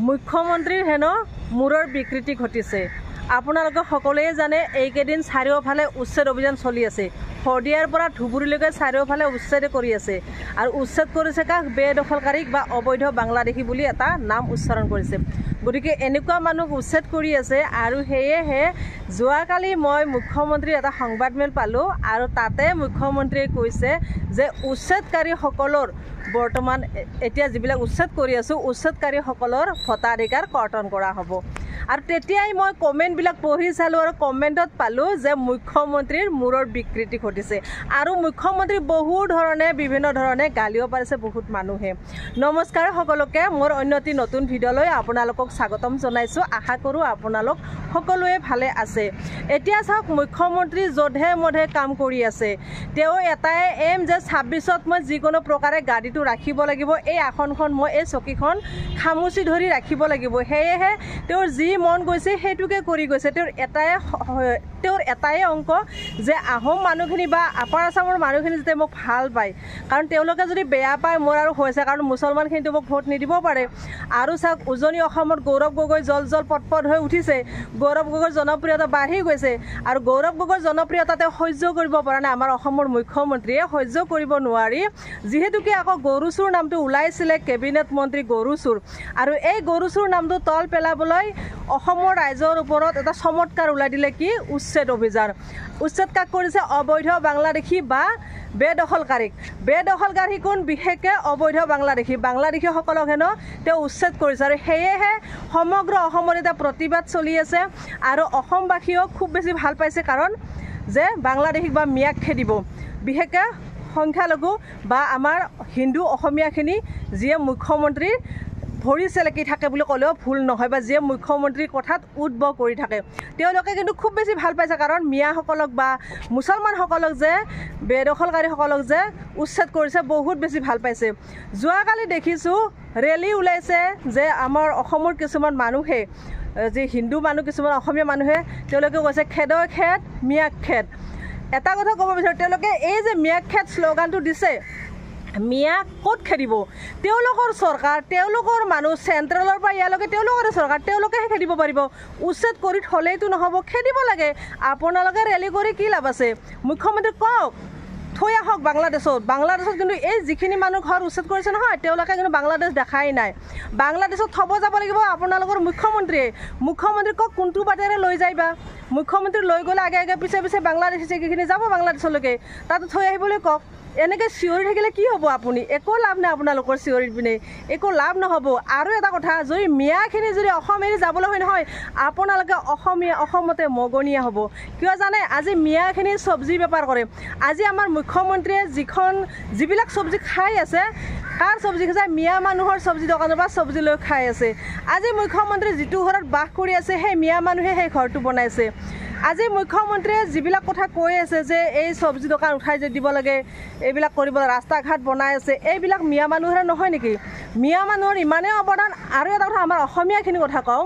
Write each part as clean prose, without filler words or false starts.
মুখ্যমন্ত্ৰীৰ হেনো মূৰৰ বিকৃতি ঘটিছে। আপোনালোকে সকলোৱে জানে এইকেইদিন চাৰিওফালে উচ্ছেদ অভিযান চলি আছে। শদিয়াৰ পৰা ধুবুৰীলৈকে চাৰিওফালে উচ্ছেদ কৰি আছে আৰু উচ্ছেদ কৰিছে কাক? বেদখলকাৰীক বা অবৈধ বাংলাদেশী বুলি এটা নাম উচ্চাৰণ কৰিছে। গতিকে এনেকুৱা মানুহ উচ্ছেদ কৰি আছে আৰু সেয়েহে যোৱাকালি মই মুখ্যমন্ত্ৰীৰ এটা সংবাদমেল পালোঁ আৰু তাতে মুখ্যমন্ত্ৰীয়ে কৈছে যে উচ্ছেদকাৰীসকলৰ বৰ্তমান এতিয়া যিবিলাক উচ্ছেদ কৰি আছোঁ উচ্ছেদকাৰীসকলৰ ভোটাধিকাৰ কৰ্তন কৰা হ'ব। আৰু তেতিয়াই মই কমেণ্টবিলাক পঢ়ি চালোঁ আৰু কমেণ্টত পালোঁ যে মুখ্যমন্ত্ৰীৰ মূৰৰ বিকৃতি ঘটিছে আৰু মুখ্যমন্ত্ৰী বিভিন্ন ধৰণে গালিও পাৰিছে বহুত মানুহে। নমস্কাৰ সকলোকে, মোৰ অন্য এটি নতুন ভিডিঅ'লৈ আপোনালোকক স্বাগতম জনাইছোঁ। আশা কৰোঁ আপোনালোক সকলোৱে ভালে আছে। এতিয়া চাওক, মুখ্যমন্ত্ৰী যধে মধে কাম কৰি আছে। তেওঁ এটাই এম যে 26ত মই যিকোনো প্ৰকাৰে গাড়ীটো ৰাখিব লাগিব, এই আসনখন মই এই চকীখন খামুচি ধৰি ৰাখিব লাগিব। সেয়েহে তেওঁৰ যি মন গৈছে সেইটোকে কৰি গৈছে। তেওঁৰ এটাই অংক যে আহোম মানুহখিনি বা আপাৰ আছামৰ মানুহখিনি যাতে মোক ভাল পায়, কাৰণ তেওঁলোকে যদি বেয়া পায় মোৰ আৰু হৈছে, কাৰণ মুছলমানখিনিতো মোক ভোট নিদিব পাৰে। আৰু চাওক, উজনি অসমত গৌৰৱ গগৈ জল পটপট হৈ উঠিছে। গৌৰৱ গগৈৰ জনপ্ৰিয়তা বাঢ়ি গৈছে আৰু গৌৰৱ গগৈৰ জনপ্ৰিয়তা তেওঁ সহ্য কৰিব পৰা নাই। আমাৰ অসমৰ মুখ্যমন্ত্ৰীয়ে সহ্য কৰিব নোৱাৰি, যিহেতুকে আকৌ গৰুচুৰ নামটো ওলাইছিলে কেবিনেট মন্ত্ৰী গৰুচুৰ, আৰু এই গৰুচুৰ নামটো তল পেলাবলৈ অসমৰ ৰাইজৰ ওপৰত এটা চমৎকাৰ ওলাই দিলে কি? উচ্ছেদ অভিযান। উচ্ছেদ কাক কৰিছে? অবৈধ বাংলাদেশী বা বেদখলকাৰীক। বেদখলকাৰী কোন? বিশেষকৈ অবৈধ বাংলাদেশীসকলক হেনো তেওঁ উচ্ছেদ কৰিছে আৰু সেয়েহে সমগ্ৰ অসমত এটা প্ৰতিবাদ চলি আছে আৰু অসমবাসীয়েও খুব বেছি ভাল পাইছে, কাৰণ যে বাংলাদেশীক বা মিয়াক খেদিব, বিশেষকৈ সংখ্যালঘু বা আমাৰ হিন্দু অসমীয়াখিনি যিয়ে মুখ্যমন্ত্ৰীৰ ভৰি চেলেকি থাকে বুলি ক'লেও ভুল নহয়, বা যিয়ে মুখ্যমন্ত্ৰীৰ কথাত উদ্ভৱ কৰি থাকে, তেওঁলোকে কিন্তু খুব বেছি ভাল পাইছে, কাৰণ মিয়াসকলক বা মুছলমানসকলক যে বেদখলকাৰীসকলক যে উচ্ছেদ কৰিছে বহুত বেছি ভাল পাইছে। যোৱাকালি দেখিছোঁ ৰেলী ওলাইছে যে আমাৰ অসমৰ কিছুমান মানুহে, যি হিন্দু মানুহ কিছুমান অসমীয়া মানুহে, তেওঁলোকে কৈছে খেদৰ খেদ মিয়াক খেদ। এটা কথা ক'ব বিচাৰোঁ, তেওঁলোকে এই যে মিয়াক খেদ শ্লোগানটো দিছে, মিয়াক ক'ত খেদিব? তেওঁলোকৰ চৰকাৰ, তেওঁলোকৰ মানুহ, চেণ্ট্ৰেলৰ পৰা ইয়ালৈকে তেওঁলোকৰে চৰকাৰ, তেওঁলোকেহে খেদিব পাৰিব। উচ্ছেদ কৰি থ'লেইতো নহ'ব, খেদিব লাগে। আপোনালোকে ৰেলী কৰি কি লাভ আছে? মুখ্যমন্ত্ৰীক কওক থৈ আহক বাংলাদেশত কিন্তু এই যিখিনি মানুহ ঘৰ উচ্ছেদ কৰিছে নহয়, তেওঁলোকে কিন্তু বাংলাদেশ দেখাই নাই। বাংলাদেশত থ'ব যাব লাগিব আপোনালোকৰ মুখ্যমন্ত্ৰীক কওক কোনটো বাটেৰে লৈ যায় বা। মুখ্যমন্ত্ৰী লৈ গ'লে আগে পিছে বাংলাদেশী যিখিনি যাব বাংলাদেশলৈকে, তাতে থৈ আহিবলৈ কওক। এনেকৈ চিঞৰি থাকিলে কি হ'ব? আপুনি একো লাভ নাই, আপোনালোকৰ চিঞৰি পিনে একো লাভ নহ'ব। আৰু এটা কথা, যদি মিয়াখিনি যদি অসম এৰি যাবলৈ হয় নহয়, আপোনালোকে অসমতে মগনীয়া হ'ব। কিয় জানে? আজি মিয়াখিনি চব্জি বেপাৰ কৰে। আজি আমাৰ মুখ্যমন্ত্ৰীয়ে যিবিলাক চব্জি খাই আছে, কাৰ চব্জি খাইছে? মিয়া মানুহৰ চব্জি দোকানৰ পৰা চব্জি লৈ খাই আছে। আজি মুখ্যমন্ত্ৰী যিটো ঘৰত বাস কৰি আছে সেই মিয়া মানুহে সেই ঘৰটো বনাইছে। আজি মুখ্যমন্ত্ৰীয়ে যিবিলাক কথা কৈ আছে যে এই চব্জি দোকান উঠাই যে দিব লাগে, এইবিলাক কৰিব, ৰাস্তা ঘাট বনাই আছে, এইবিলাক মিয়া মানুহৰে নহয় নেকি? মিয়া মানুহৰ ইমানেই অৱদান। আৰু এটা কথা, আমাৰ অসমীয়াখিনিৰ কথা কওঁ,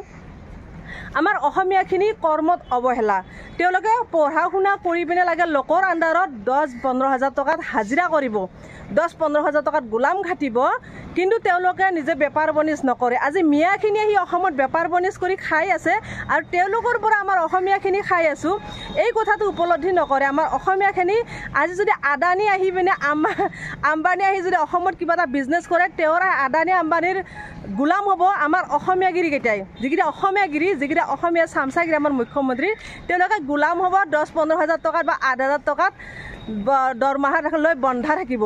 আমাৰ অসমীয়াখিনি কৰ্মত অৱহেলা। তেওঁলোকে পঢ়া শুনা কৰি পিনে লাগে লোকৰ আণ্ডাৰত 10-15 হাজাৰ টকাত হাজিৰা কৰিব, 10-15 হাজাৰ টকাত গোলাম খাটিব, কিন্তু তেওঁলোকে নিজে বেপাৰ বনিজ নকৰে। আজি মিয়াখিনি আহি অসমত বেপাৰ বনিজ কৰি খাই আছে আৰু তেওঁলোকৰ পৰা আমাৰ অসমীয়াখিনি খাই আছোঁ, এই কথাটো উপলব্ধি নকৰে। আমাৰ অসমীয়াখিনি আজি যদি আদানী আহি পিনে আম্বানী আহি যদি অসমত কিবা এটা বিজনেছ কৰে, তেওঁৰ আদানী আম্বানীৰ গোলাম হ'ব আমাৰ অসমীয়াগিৰিকেইটাই। যিকেইটা অসমীয়া চামচাগিৰি আমাৰ মুখ্যমন্ত্ৰী, তেওঁলোকে গোলাম হ'ব 10-15 হাজাৰ টকাত বা 8,000 টকাত দৰমহা লৈ বন্ধা থাকিব,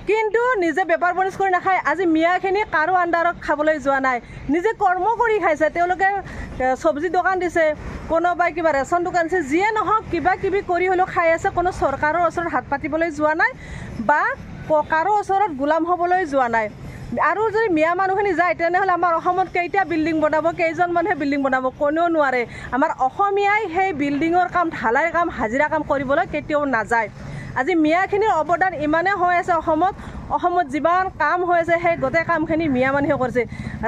কিন্তু নিজে বেপাৰ বনিজ কৰি নাখায়। আজি মিয়াখিনি কাৰো আণ্ডাৰত খাবলৈ যোৱা নাই, নিজে কৰ্ম কৰি খাইছে। তেওঁলোকে চব্জি দোকান দিছে, কোনোবাই কিবা ৰেচন দোকান দিছে, যিয়ে নহওক কিবা কিবি কৰি হ'লেও খাই আছে। কোনো চৰকাৰৰ ওচৰত হাত পাতিবলৈ যোৱা নাই বা কাৰো ওচৰত গোলাম হ'বলৈ যোৱা নাই। আৰু যদি মিয়া মানুহখিনি যায়, তেনেহ'লে আমাৰ অসমত কেইটা বিল্ডিং বনাব? কেইজন মানুহে বিল্ডিং বনাব? কোনেও নোৱাৰে। আমাৰ অসমীয়াই সেই বিল্ডিঙৰ কাম, ঢালাই কাম, হাজিৰা কাম কৰিবলৈ কেতিয়াও নাযায়। আজি মিয়াখিনিৰ অৱদান ইমানেই হৈ আছে অসমত যিমান কাম হৈ আছে সেই গোটেই কামখিনি মিয়া মানুহে কৰিছে।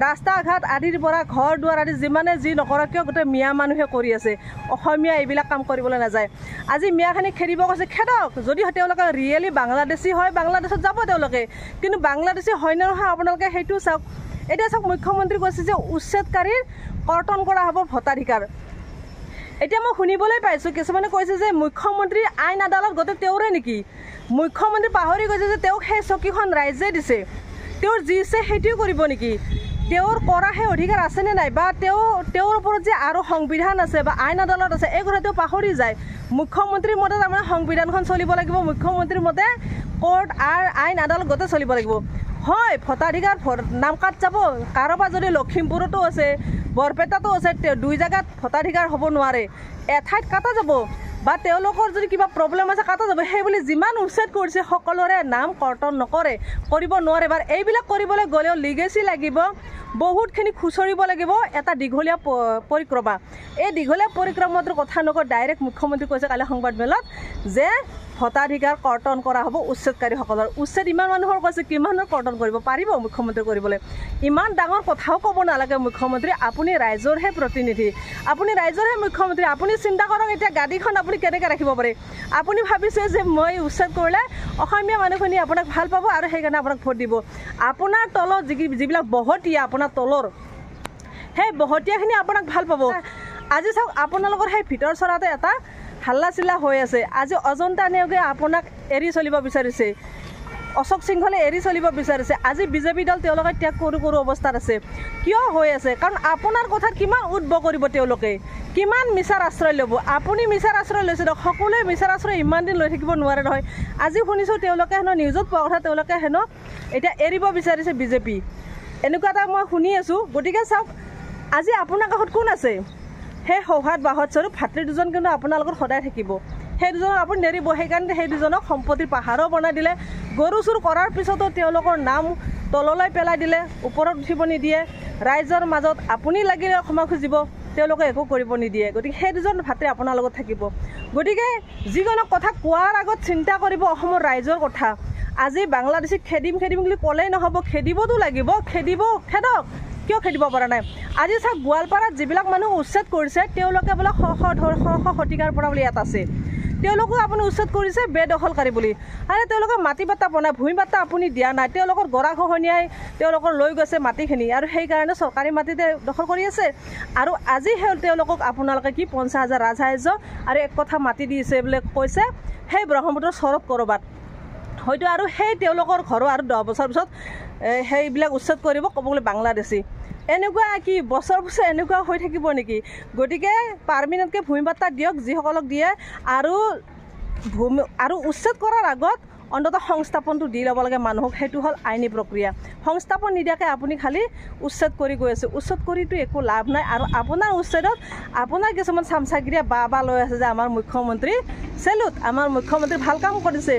ৰাস্তা ঘাট আদিৰ পৰা ঘৰ দুৱাৰ আদি যিমানে যি নকৰক কিয় গোটেই মিয়া মানুহে কৰি আছে। অসমীয়া এইবিলাক কাম কৰিবলৈ নাযায়। আজি মিয়াখিনি খেদিব কৈছে, খেদক। যদি তেওঁলোকে ৰিয়েলি বাংলাদেশী হয়, বাংলাদেশত যাব তেওঁলোকে, কিন্তু বাংলাদেশী হয় নে নহয় আপোনালোকে সেইটো চাওক। এতিয়া চাওক মুখ্যমন্ত্ৰী কৈছে যে উচ্ছেদকাৰীৰ কৰ্তন কৰা হ'ব ভোটাধিকাৰ। এতিয়া মই শুনিবলৈ পাইছোঁ কিছুমানে কৈছে যে মুখ্যমন্ত্ৰী আইন আদালত গোটেই তেওঁৰে নেকি। মুখ্যমন্ত্ৰী পাহৰি গৈছে যে তেওঁক সেই চকীখন ৰাইজে দিছে, তেওঁৰ যি ইচ্ছে সেইটোৱে কৰিব নেকি। তেওঁৰ কৰা সেই অধিকাৰ আছেনে নাই, বা তেওঁৰ ওপৰত যে আৰু সংবিধান আছে বা আইন আদালত আছে, এই কথা তেওঁ পাহৰি যায়। মুখ্যমন্ত্ৰীৰ মতে তাৰমানে সংবিধানখন চলিব লাগিব, মুখ্যমন্ত্ৰীৰ মতে কোৰ্ট আইন আদালত গোটেই চলিব লাগিব। হয়, ভোটাধিকাৰ নাম কাট যাব, কাৰোবাৰ যদি লখিমপুৰতো আছে, বৰপেটাতো আছে, দুই জেগাত ভোটাধিকাৰ হ'ব নোৱাৰে, এঠাইত কাটা যাব বা তেওঁলোকৰ যদি কিবা প্ৰব্লেম আছে কাটা যাব। সেই বুলি যিমান উচ্ছেদ কৰিছে সকলোৰে নাম কৰ্তন নকৰে, কৰিব নোৱাৰে। বা এইবিলাক কৰিবলৈ গ'লেও লিগেচি লাগিব, বহুতখিনি খুচৰিব লাগিব, এটা দীঘলীয়া পৰিক্ৰমা। এই দীঘলীয়া পৰিক্ৰমাটোৰ কথা নকয়, ডাইৰেক্ট মুখ্যমন্ত্ৰী কৈছে কালি সংবাদমেলত যে ভোটাধিকাৰ কৰ্তন কৰা হ'ব উচ্ছেদকাৰীসকলৰ। উচ্ছেদ ইমান মানুহৰ কৈছে, কিমানৰ কৰ্তন কৰিব পাৰিব মুখ্যমন্ত্ৰী কৰিবলৈ? ইমান ডাঙৰ কথাও ক'ব নালাগে মুখ্যমন্ত্ৰী। আপুনি ৰাইজৰহে প্ৰতিনিধি, আপুনি ৰাইজৰহে মুখ্যমন্ত্ৰী। আপুনি চিন্তা কৰক, এতিয়া গাড়ীখন আপুনি কেনেকৈ ৰাখিব পাৰে? আপুনি ভাবিছে যে মই উচ্ছেদ কৰিলে অসমীয়া মানুহখিনি আপোনাক ভাল পাব আৰু সেইকাৰণে আপোনাক ভোট দিব। আপোনাৰ তলত যিবিলাক বহতীয়া, আপোনাৰ তলৰ সেই বহতীয়াখিনি আপোনাক ভাল পাব। আজি চাওক, আপোনালোকৰ সেই ভিতৰ চৰাতে এটা হাল্লা চিল্লা হৈ আছে। আজি অজন্তা নেওগে আপোনাক এৰি চলিব বিচাৰিছে, অশোক সিংহলে এৰি চলিব বিচাৰিছে। আজি বিজেপি দল তেওঁলোকে ত্যাগ কৰোঁ অৱস্থাত আছে। কিয় হৈ আছে? কাৰণ আপোনাৰ কথাত কিমান উদ্ভৱ কৰিব তেওঁলোকে, কিমান মিছাৰ আশ্ৰয় ল'ব। আপুনি মিছাৰ আশ্ৰয় লৈছে, সকলোৱে মিছাৰ আশ্ৰয় ইমান দিন লৈ থাকিব নোৱাৰে নহয়। আজি শুনিছোঁ তেওঁলোকে হেনো নিউজত পোৱা কথা, তেওঁলোকে হেনো এতিয়া এৰিব বিচাৰিছে বিজেপি, এনেকুৱা এটা মই শুনি আছোঁ। গতিকে চাওক, আজি আপোনাৰ কাষত কোন আছে? সেই সৌহাৰ্দ বাহত স্বৰূপ ভাতৃ দুজন কিন্তু আপোনাৰ লগত সদায় থাকিব। সেই দুজনক আপুনি নেৰিব। সেইকাৰণে সেই দুজনক সম্পত্তিৰ পাহাৰো বনাই দিলে। গৰু চুৰ কৰাৰ পিছতো তেওঁলোকৰ নাম তললৈ পেলাই দিলে, ওপৰত উঠিব নিদিয়ে। ৰাইজৰ মাজত আপুনি লাগিলে ক্ষমা খুজিব, তেওঁলোকে একো কৰিব নিদিয়ে। গতিকে সেই দুজন ভাতৃ আপোনাৰ লগত থাকিব। গতিকে যিকোনো কথা কোৱাৰ আগত চিন্তা কৰিব অসমৰ ৰাইজৰ কথা। আজি বাংলাদেশীক খেদিম বুলি ক'লেই নহ'ব, খেদিবতো লাগিব। খেদক, কিয় খেদিব পৰা নাই? আজি চাওক, গোৱালপাৰাত যিবিলাক মানুহ উচ্ছেদ কৰিছে তেওঁলোকে বোলে শ শতিকাৰ পৰা বোলে ইয়াত আছে। তেওঁলোকো আপুনি উচ্ছেদ কৰিছে বেদখলকাৰী বুলি। আৰে তেওঁলোকে মাটি বাটা বনাই, ভূমি বাটা আপুনি দিয়া নাই। তেওঁলোকৰ গৰাখহনীয়াই তেওঁলোকৰ লৈ গৈছে মাটিখিনি, আৰু সেইকাৰণে চৰকাৰী মাটিতে দখল কৰি আছে। আৰু আজি তেওঁলোকক আপোনালোকে কি 50,000 ৰাজসাহায্য আৰু এক কথা মাটি দিছে বুলি কৈছে সেই ব্ৰহ্মপুত্ৰৰ চৰত ক'ৰবাত। হয়তো আৰু সেই তেওঁলোকৰ ঘৰৰ আৰু 10 বছৰ পিছত সেইবিলাক উচ্ছেদ কৰিব, ক'ব গ'লে বাংলাদেশী। এনেকুৱা কি বছৰ এনেকুৱা হৈ থাকিব নেকি? গতিকে পাৰ্মিনেণ্টকৈ ভূমি বাটা দিয়ক যিসকলক দিয়ে, আৰু উচ্ছেদ কৰাৰ আগত অন্ততঃ সংস্থাপনটো দি ল'ব লাগে মানুহক। সেইটো হ'ল আইনী প্ৰক্ৰিয়া। সংস্থাপন নিদিয়াকৈ আপুনি খালি উচ্ছেদ কৰি গৈ আছে। উচ্ছেদ কৰিতো একো লাভ নাই। আৰু আপোনাৰ উচ্ছেদত আপোনাৰ কিছুমান চামচাগিৰিয়ে বা লৈ আছে যে আমাৰ মুখ্যমন্ত্ৰী চেলুট, আমাৰ মুখ্যমন্ত্ৰী ভাল কাম কৰিছে।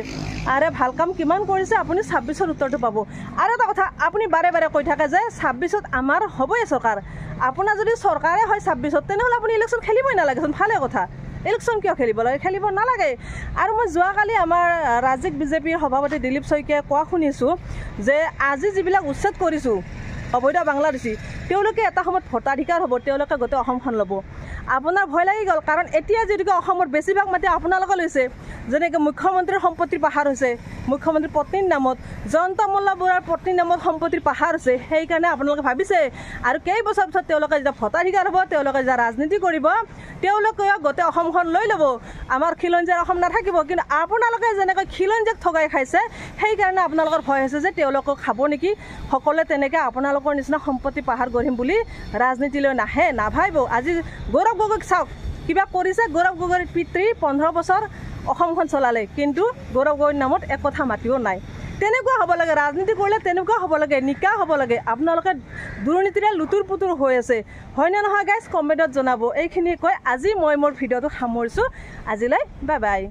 আৰে ভাল কাম কিমান কৰিছে আপুনি 26ৰ উত্তৰটো পাব। আৰু এটা কথা, আপুনি বাৰে কৈ থাকে যে 26ত আমাৰ হ'বই চৰকাৰ। আপোনাৰ যদি চৰকাৰে হয় 26ত, তেনেহ'লে আপুনি ইলেকশ্যন খেলিবই নালাগেচোন। ভালে কথা, ইলেকশ্যন কিয় খেলিব লাগে? খেলিব নালাগে। আৰু মই যোৱাকালি আমাৰ ৰাজ্যিক বিজেপিৰ সভাপতি দিলীপ শইকীয়াই কোৱা শুনিছোঁ যে আজি যিবিলাক উচ্ছেদ কৰিছোঁ অবৈধ বাংলাদেশী, তেওঁলোকে এটা সময়ত ভোটাধিকাৰ হ'ব, তেওঁলোকে গোটেই অসমখন ল'ব। আপোনাৰ ভয় লাগি গ'ল, কাৰণ এতিয়া যিহেতুকে অসমৰ বেছিভাগ মাটি আপোনালোকে লৈছে। যেনেকৈ মুখ্যমন্ত্ৰীৰ সম্পত্তিৰ পাহাৰ হৈছে, মুখ্যমন্ত্ৰীৰ পত্নীৰ নামত, জয়ন্ত মল্ল বৰুৱাৰ পত্নীৰ নামত সম্পত্তিৰ পাহাৰ হৈছে। সেইকাৰণে আপোনালোকে ভাবিছে আৰু কেইবছৰ পিছত তেওঁলোকে যেতিয়া ভোটাধিকাৰ হ'ব, তেওঁলোকে যেতিয়া ৰাজনীতি কৰিব, তেওঁলোকে গোটেই অসমখন লৈ ল'ব। আমাৰ খিলঞ্জীয়াৰ অসম নাথাকিব। কিন্তু আপোনালোকে যেনেকৈ খিলঞ্জীয়াক ঠগাই খাইছে, সেইকাৰণে আপোনালোকৰ ভয় হৈছে যে তেওঁলোকক খাব নেকি। সকলোৱে তেনেকৈ আপোনালোকৰ নিচিনা সম্পত্তি পাহাৰ গঢ়িম বুলি ৰাজনীতিলৈ নাভাবিব। আজি গৌৰৱ গগৈক চাওক, কিবা কৰিছে। গৌৰৱ গগৈৰ পিতৃ 15 বছৰ অসমখন চলালে, কিন্তু গৌৰৱ গগৈৰ নামত এক কথা মাতিও নাই। তেনেকুৱা হ'ব লাগে, ৰাজনীতি কৰিলে তেনেকুৱা হ'ব লাগে, নিকা হ'ব লাগে। আপোনালোকে দুৰ্নীতিৰে লুতুৰ পুতুৰ হৈ আছে, হয়নে নহয় গাইজ? কমেণ্টত জনাব। এইখিনি কৈ আজি মই মোৰ ভিডিঅ'টো সামৰিছোঁ। আজিলৈ বাই বাই।